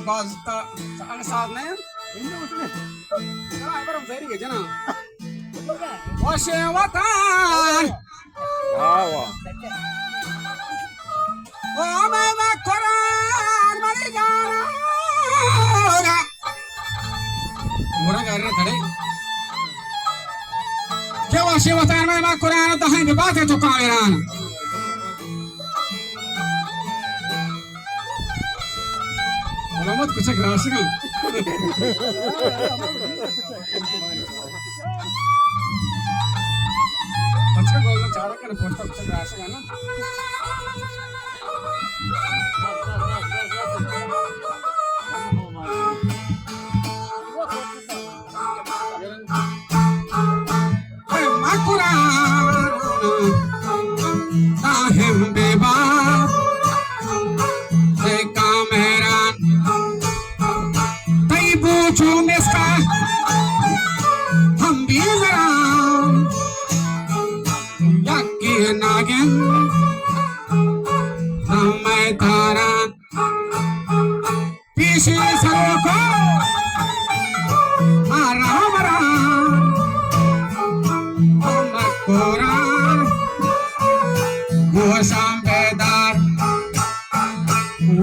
bazda sana saat ne? Ya ibaram zairi ge jana. Washe watan. वाह O me Quran mari jana. Mura garre thade. Ke washe watan me Quran ta hai baat hai to kairan. Alamat kuch raashigan. अच्छा बोलना चाह रहा है post कुछ राशिगा ना माकुरा ताहिम बेबा कामेरान तई पूछो मिसका हम भी जरा याकी नागिन समय तारा पीछे सरों को मारा मरा हम कोरा वो शामबेदार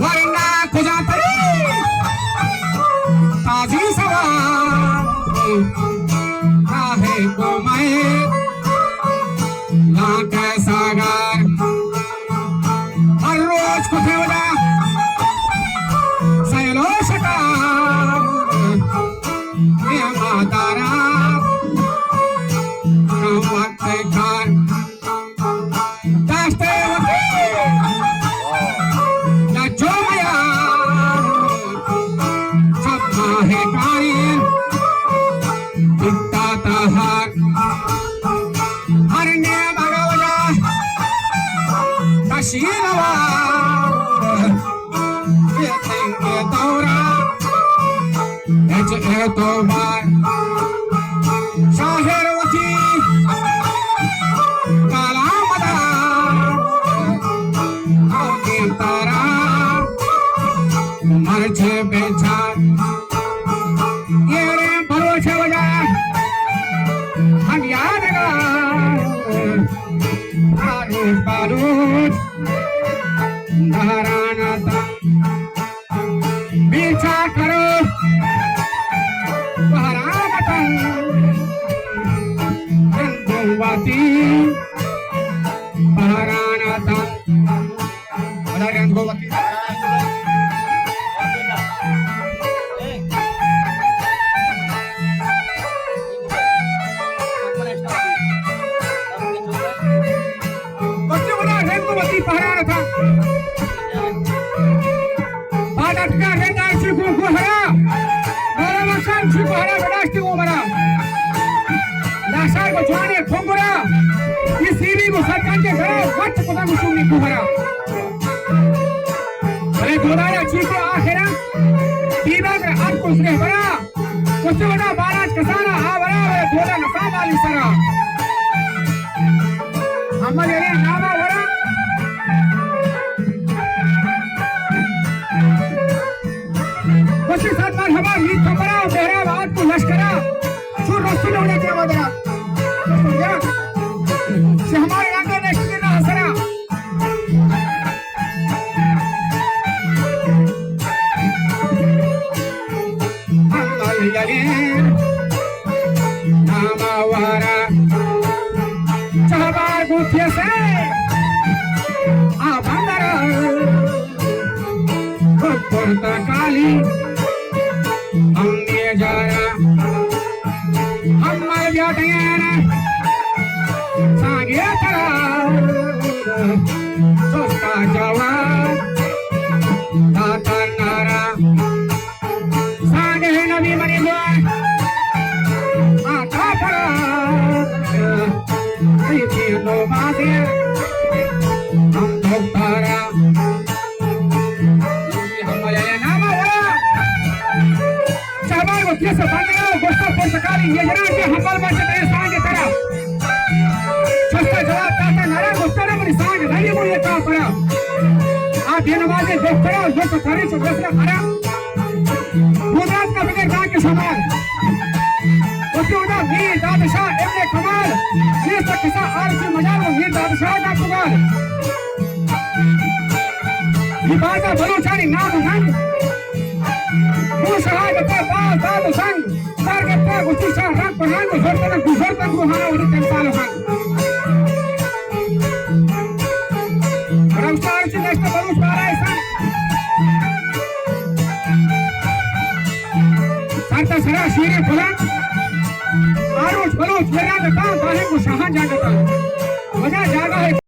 वरना खुजाते ताजी सवार काहे को मैं ना कैसा गार हर रोज को ठेवला सैलो शिकार ये मातारा वक्त कार दस्ते वकील या जो मया सब माहे कारीन दिखता तहार हरने भगवजा कशीलवा ये तेंगे तौरा एच ए तो बार शाहिर वती काला मदा आगे तारा मरझे बेचार ये रे भरोसे वजा हम याद बारूद बारूद नारायण पीछा करो बहरामतन रंगुवती बहरानतन बड़ा रंगुवती पहरा था बादत का रेगा चिको को हरा और मकान चिको हरा बडास्ती को मरा लाशार को जाने ठोंगरा ये सीबी को सरकार के घरे वक्त पता मुसुमी को हरा अरे गोदारा चिको आखिरा दीवा में हाथ को उसने बड़ा कुछ बड़ा बारात कसारा आ बड़ा गोदा नफा वाली सरा हमारे ये नामा बड़ा बच्चे साथ बार हमार नींद कमरा बेहरा बात को लश्करा छूट रस्सी लोने के बदला से हमारे आगे ने कितना हसरा अल्लाह यारी नामावारा चाबार गुथिया से आ बंदरा पुरता काली हमने जारा हमारे ब्याटियाँ सांगे तरा सोता जवान दाता नारा सांगे नबी मनी बुआ आता पड़ा इतनी लो बातें हम तो तारा ये सब बंदे गोस्ता पुरस्कारी ये जना के हमारे बच्चे तेरे सांगे तेरा छस्ता जवाब ताता नारा गोस्ता ने मेरी सांगे नहीं मुझे ये काम करा आप ये नमाज़ें देख करो जो तो करे जो फैसला करा गुजरात का फिकर था के समान उसके उधर मीर दादशाह इब्ने कमाल ये सब किसा आरसी मजार वो मीर दादशाह का पुकार ये बाजा बलूचानी नाम संग वो शहादत बाल दाद संग सरगत गुस्सी शाह रंग पहन को जोरतन गुहाना उसे कंसाल संग रमसार से नेक्स्ट बलूच बारा है संग सरता सरा शीरे बुलंद आरोज बलूच ये रंग काम बाहे को शाह जागता वजह जागा है